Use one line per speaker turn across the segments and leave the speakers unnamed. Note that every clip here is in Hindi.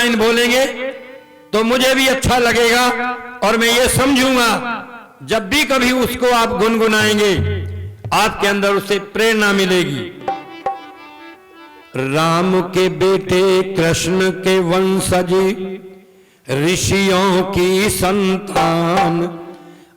लाइन बोलेंगे तो मुझे भी अच्छा लगेगा और मैं ये समझूंगा जब भी कभी उसको आप गुनगुनाएंगे आपके अंदर उससे प्रेरणा मिलेगी। राम के बेटे कृष्ण के वंशज ऋषियों की संतान,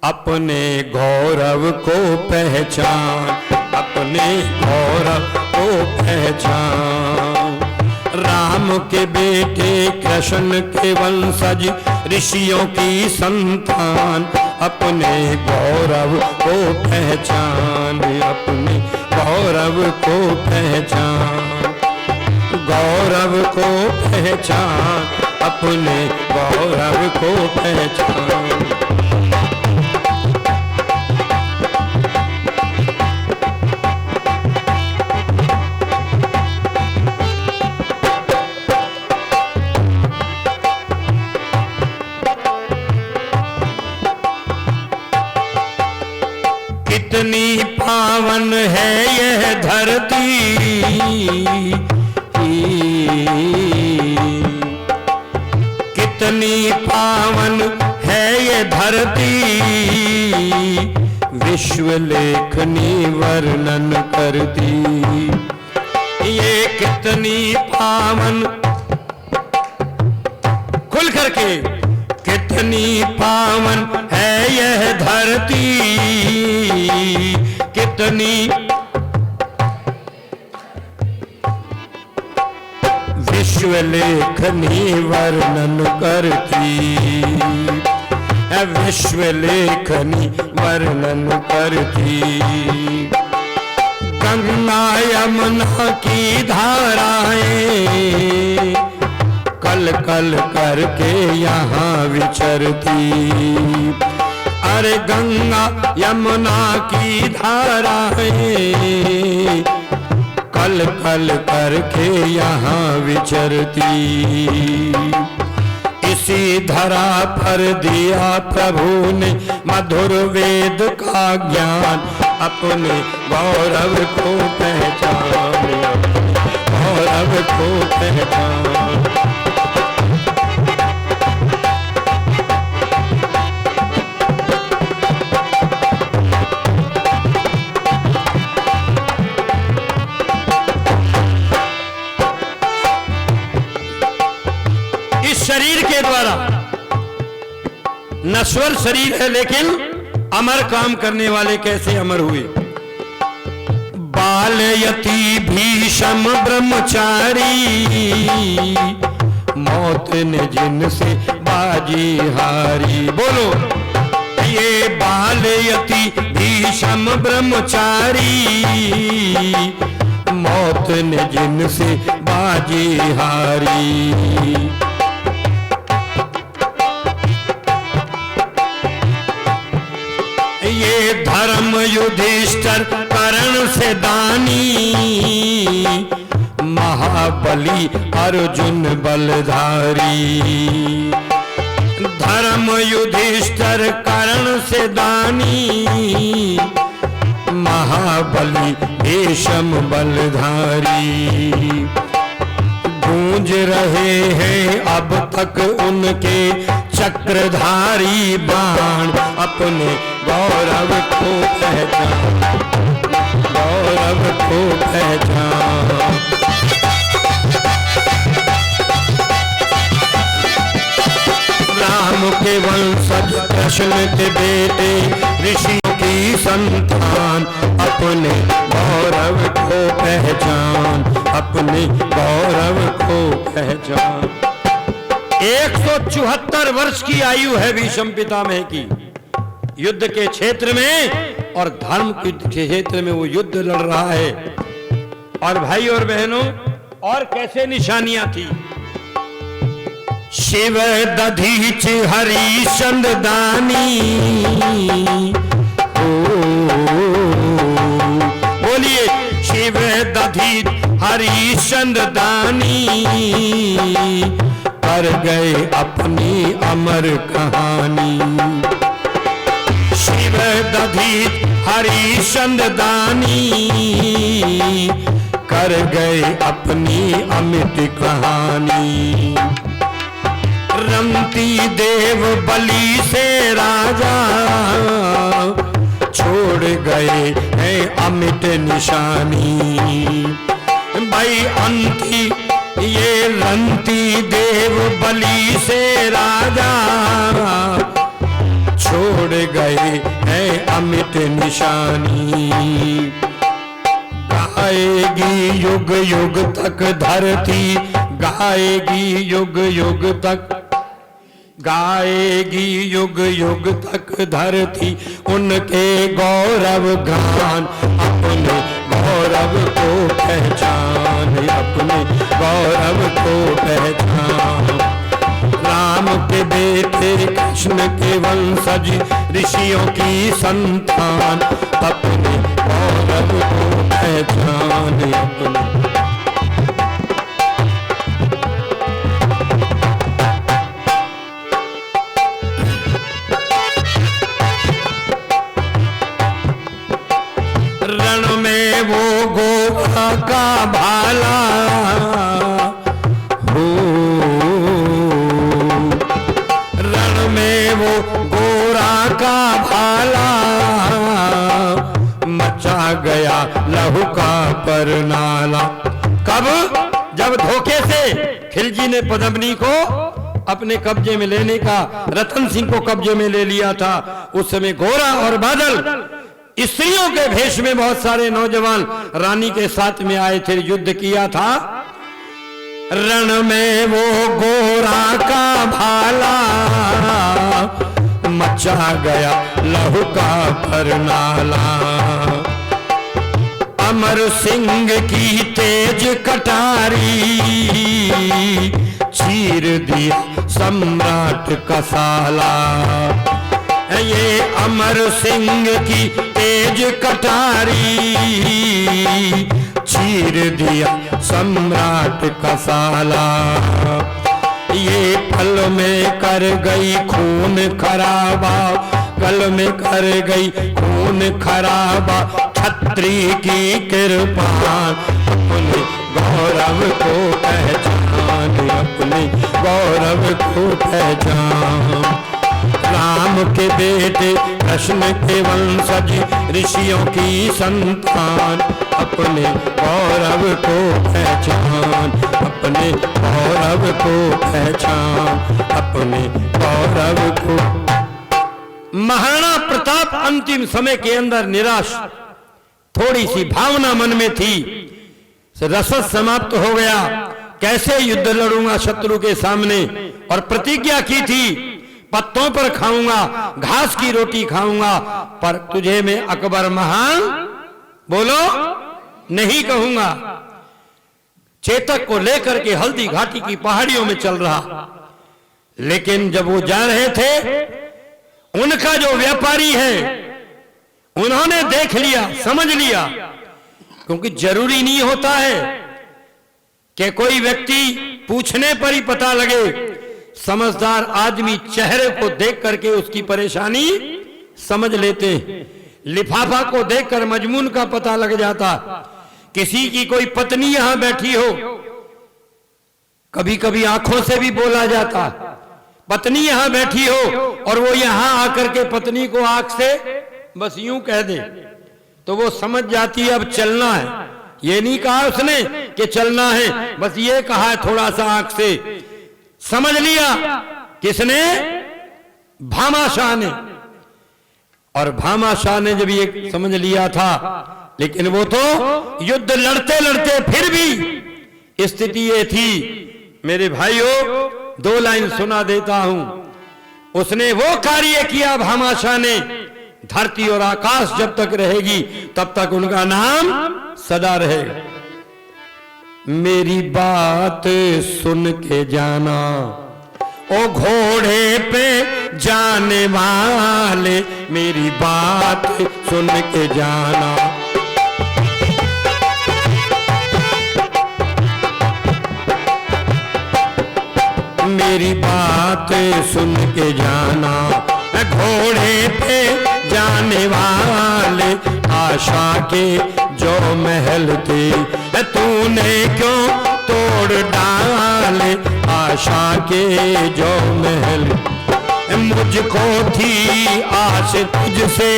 अपने गौरव को पहचान, अपने गौरव को पहचान। राम के बेटे कृष्ण के वंशज ऋषियों की संतान, अपने गौरव को पहचान, अपने गौरव को पहचान, गौरव को पहचान, अपने गौरव को पहचान। कितनी पावन है यह धरती, कितनी पावन है ये धरती, विश्व लेखनी वर्णन करती। ये कितनी पावन, खुल करके, कितनी पावन है यह धरती, कितनी विश्व लेखनी वर्णन करती, विश्व लेखनी वर्णन करती। गंगा यमुना की धाराएं कल कल करके यहाँ विचरती। अरे गंगा यमुना की धाराएं कल कल करके यहाँ विचरती। इसी धरा पर दिया प्रभु ने मधुर वेद का ज्ञान, अपने गौरव को पहचान, गौरव को पहचान। शरीर के द्वारा नश्वर शरीर है लेकिन अमर काम करने वाले कैसे अमर हुए। बाल यति भीषम ब्रह्मचारी, मौत ने जिनसे बाजी हारी। बोलो, ये बाल यति भीषम ब्रह्मचारी, मौत ने जिनसे बाजी हारी। ये धर्म युधिष्ठिर कर्ण से दानी, महाबली अर्जुन बलधारी। धर्म युधिष्ठिर कर्ण से दानी, महाबली भीषम बलधारी। गूंज रहे हैं अब तक उनके चक्रधारी बाण, अपने गौरव को पहचान, गौरव को पहचान। राम के वंशज कृष्ण के बेटे ऋषियों की संतान, अपने गौरव को पहचान, अपने गौरव को पहचान। 174 वर्ष की आयु है भीष्म पितामह की, युद्ध के क्षेत्र में और धर्म के क्षेत्र में वो युद्ध लड़ रहा है। और भाई और बहनों, और कैसे निशानियां थी। शिव दधीच हरिश्चंद्र दानी, बोलिए, शिव दधीच हरिश्चंद्र दानी, कर गए अपनी अमर कहानी। शिव दधीच हरिश्चंद्र दानी, कर गए अपनी अमिट कहानी। रंती देव बलि से राजा, छोड़ गए हैं अमिट निशानी। भाई अंती ये रंती देव बलि से राजा, छोड़ गए हैं अमिट निशानी। गाएगी युग युग तक धरती, गाएगी युग युग तक, गाएगी युग युग तक धरती उनके गौरव गान। अपने गौरव को पहचान, अपने गौरव को पहचान। राम के बेटे कृष्ण के वंशज ऋषियों की संतान, अपने गौरव को पहचान। अपने रण में वो गोरा का भाला हो, रण में वो गोरा का भाला, मचा गया लहू का परनाला। कब? जब धोखे से खिलजी ने पद्मिनी को अपने कब्जे में लेने का, रतन सिंह को कब्जे में ले लिया था। उस समय गोरा और बादल स्त्रियों के भेष में बहुत सारे नौजवान रानी के साथ में आए थे, युद्ध किया था। रण में वो गोरा का भाला, मचा गया लहू का परनाला। अमर सिंह की तेज कटारी, चीर दिया सम्राट का साला। ये अमर सिंह की तेज कटारी, चीर दिया सम्राट का साला। ये पल में कर गई खून खराबा, कल में कर गई खून खराबा, छत्री की कृपा। अपने गौरव को पहचान, अपने गौरव को पहचान। राम के बेटे कृष्ण के वंशज ऋषियों की संतान, अपने गौरव को पहचान, अपने गौरव को पहचान, अपने गौरव को। महाराणा प्रताप अंतिम समय के अंदर निराश, थोड़ी सी भावना मन में थी, रसद समाप्त हो गया। कैसे युद्ध लड़ूंगा शत्रु के सामने, और प्रतिज्ञा की थी पत्तों पर खाऊंगा, घास की रोटी खाऊंगा, पर तुझे मैं अकबर महान बोलो नहीं कहूंगा। चेतक को लेकर के हल्दी घाटी की पहाड़ियों में चल रहा, लेकिन जब वो जा रहे थे, उनका जो व्यापारी है उन्होंने देख लिया, समझ लिया, क्योंकि जरूरी नहीं होता है कि कोई व्यक्ति पूछने पर ही पता लगे। समझदार आदमी चेहरे को देख करके उसकी परेशानी समझ लेते हैं। लिफाफा को देखकर मजमून का पता लग जाता। किसी की कोई पत्नी यहां बैठी हो, कभी कभी आंखों से भी बोला जाता। पत्नी यहां बैठी हो और वो यहां आकर के पत्नी को आंख से बस यूं कह दे, तो वो समझ जाती है अब चलना है। ये नहीं कहा उसने कि चलना है, बस ये कहा थोड़ा सा आंख से। समझ लिया किसने? भामाशाह ने। और भामाशाह ने जब ये समझ लिया था, लेकिन वो तो युद्ध लड़ते लड़ते फिर भी स्थिति ये थी। मेरे भाइयों, 2 लाइन सुना देता हूं। उसने वो कार्य किया भामाशाह ने, धरती और आकाश जब तक रहेगी तब तक उनका नाम सदा रहेगा। मेरी बात सुन के जाना, ओ घोड़े पे जाने वाले, मेरी बात सुन के जाना। मेरी बात सुन के जाना, घोड़े पे जाने वाले, आशा के जो महल थे तूने क्यों तोड़ डाले आशा के जो महल। मुझको थी आस तुझसे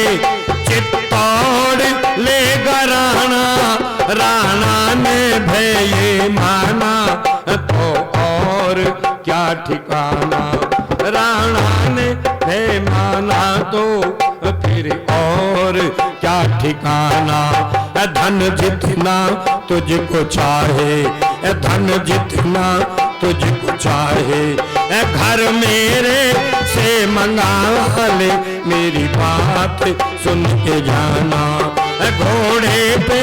चित्तौड़ लेगा राणा, राणा ने भय माना तो और क्या ठिकाना। राणा ने भय माना तो फिर और क्या ठिकाना। धन जितना तुझको चाहे, धन जितना तुझको चाहे, घर मेरे से मंगा ले, मेरी बात सुन के जाना। घोड़े पे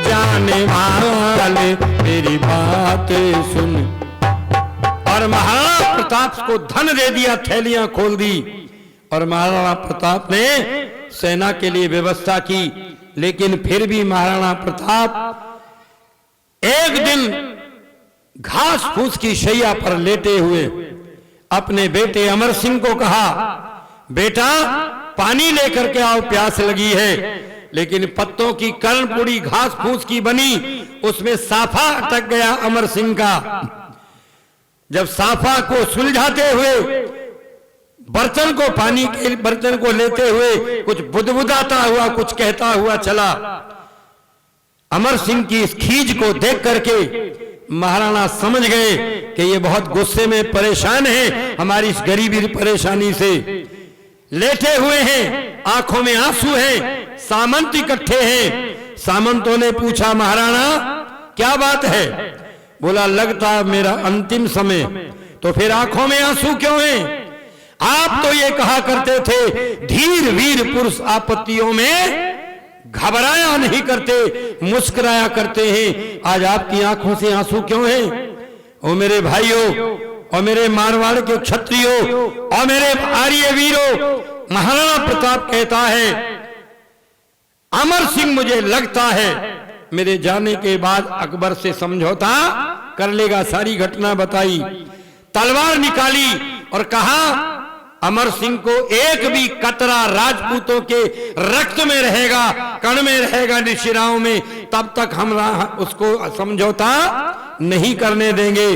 जाने वाले मेरी बात सुन। और महाराणा प्रताप को धन दे दिया, थैलियां खोल दी और महाराणा प्रताप ने सेना के लिए व्यवस्था की। लेकिन फिर भी महाराणा प्रताप एक दिन घास फूस की शैया पर लेटे हुए अपने बेटे अमर सिंह को कहा, बेटा पानी लेकर के आओ, प्यास लगी है। लेकिन पत्तों की कर्णपुड़ी घास फूस की बनी, उसमें साफा अटक गया अमर सिंह का। जब साफा को सुलझाते हुए बर्तन को, पानी के बर्तन को लेते हुए कुछ बुदबुदाता हुआ, कुछ कहता हुआ चला। अमर सिंह की इस खीज को देख करके महाराणा समझ गए कि ये बहुत गुस्से में परेशान है हमारी इस गरीबी परेशानी से। लेटे हुए हैं, आंखों में आंसू हैं, सामंत इकट्ठे हैं। सामंतों ने पूछा, महाराणा क्या बात है? बोला, लगता मेरा अंतिम समय। तो फिर आंखों में आंसू क्यों हैं? आप तो ये कहा करते थे धीर वीर पुरुष आपत्तियों में घबराया नहीं करते, मुस्कुराया करते हैं। आज आपकी आंखों से आंसू क्यों हैं? ओ मेरे भाइयों और मेरे मारवाड़ के क्षत्रियों और मेरे आर्य वीरों, महाराणा प्रताप कहता है, अमर सिंह मुझे लगता है मेरे जाने के बाद अकबर से समझौता कर लेगा। सारी घटना बताई, तलवार निकाली और कहा, अमर सिंह को एक भी कतरा राजपूतों के रक्त में रहेगा, कण में रहेगा, निशिराओं में, तब तक हम उसको समझौता नहीं करने देंगे।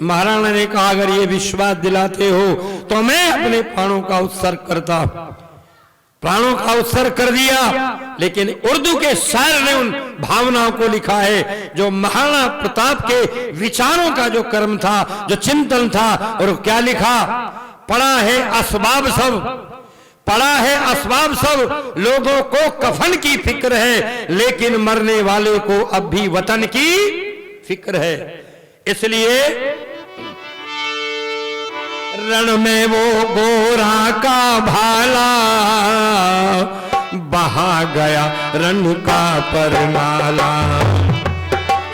महाराणा ने कहा, अगर ये विश्वास दिलाते हो तो मैं अपने प्राणों का उत्सर्ग करता। प्राणों का उत्सर्ग कर दिया। लेकिन उर्दू के शायर ने उन भावनाओं को लिखा है जो महाराणा प्रताप के विचारों का जो कर्म था, जो चिंतन था। और क्या लिखा? पड़ा है असबाब सब, पड़ा है असबाब सब, लोगों को कफन की फिक्र है, लेकिन मरने वाले को अब भी वतन की फिक्र है। इसलिए रण में वो गोरा का भाला बहा गया रण का परनाला।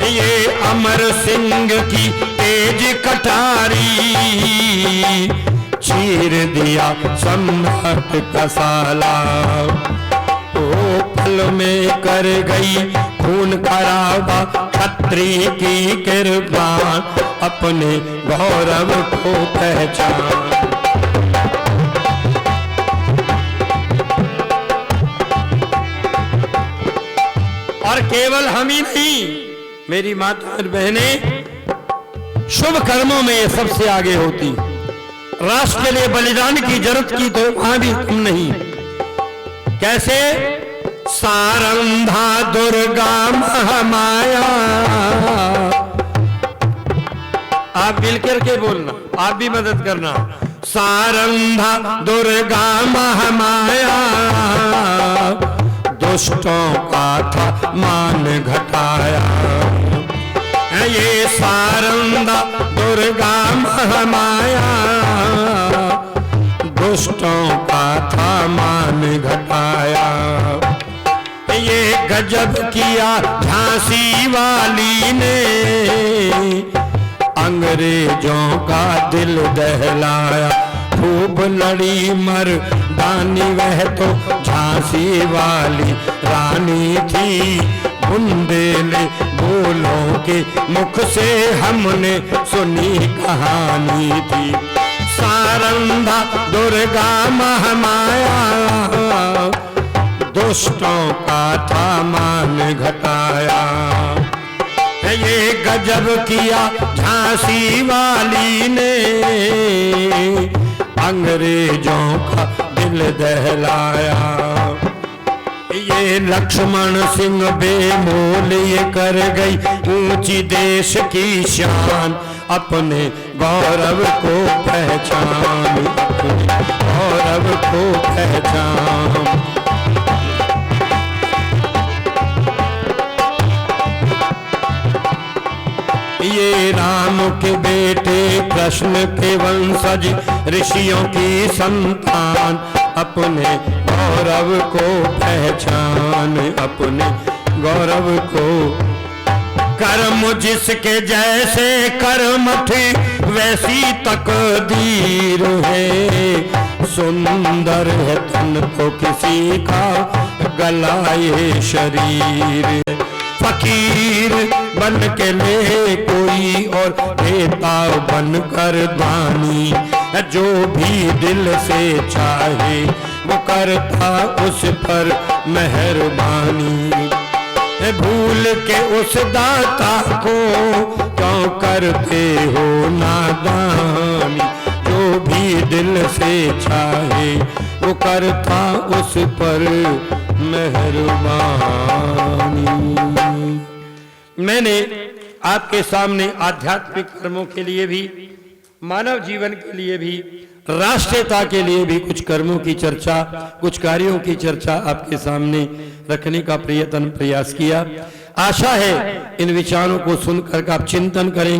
ये अमर सिंह की तेज कटारी चीर दिया सम्राट का साला। ओ पल में कर गई खून खराबा क्षत्रिय की किरपान, अपने गौरव को पहचान। और केवल हम ही नहीं, मेरी माता और बहने, शुभ कर्मों में ये सबसे आगे होती। राष्ट्र के लिए बलिदान की जरूरत की तो वहां भी तुम नहीं। कैसे? सारंधा दुर्गा महामाया, आप मिलकर के बोलना, आप भी मदद करना। सारंधा दुर्गा महामाया, दुष्टों का था मान घटाया। ये सारंधा दुर्गा महामाया, दुष्टों का था मान घटाया। ये गजब किया झांसी वाली ने, अंग्रेजों का दिल दहलाया। खूब लड़ी मर्दानी वह तो झांसी वाली रानी थी। बुंदेले बोलों के मुख से हमने सुनी कहानी थी। सारंधा दुर्गा महामाया, दुष्टों का था मान घटाया। ये गजब किया झांसी वाली ने, अंग्रेजों का दिल दहलाया। ये लक्ष्मण सिंह बेमोल ये कर गई ऊंची देश की शान, अपने गौरव को पहचान, अपने गौरव को पहचान। ये राम के बेटे कृष्ण के वंशज ऋषियों की संतान, अपने गौरव को पहचान, अपने गौरव को। कर्म जिसके जैसे कर्म थी वैसी तकदीर है, सुंदर है तन तो किसी का गला ये शरीर। फकीर बन के ले कोई और देता बन कर दानी, जो भी दिल से चाहे वो करता उस पर मेहरबानी। भूल के उस दाता को क्यों करते हो नादानी, जो भी दिल से चाहे वो करता उस पर मेहरबानी। मैंने आपके सामने आध्यात्मिक कर्मों के लिए भी, मानव जीवन के लिए भी, राष्ट्रीयता के लिए भी कुछ कर्मों की चर्चा, कुछ कार्यों की चर्चा आपके सामने रखने का प्रयत्न प्रयास किया। आशा है इन विचारों को सुनकर आप चिंतन करेंगे।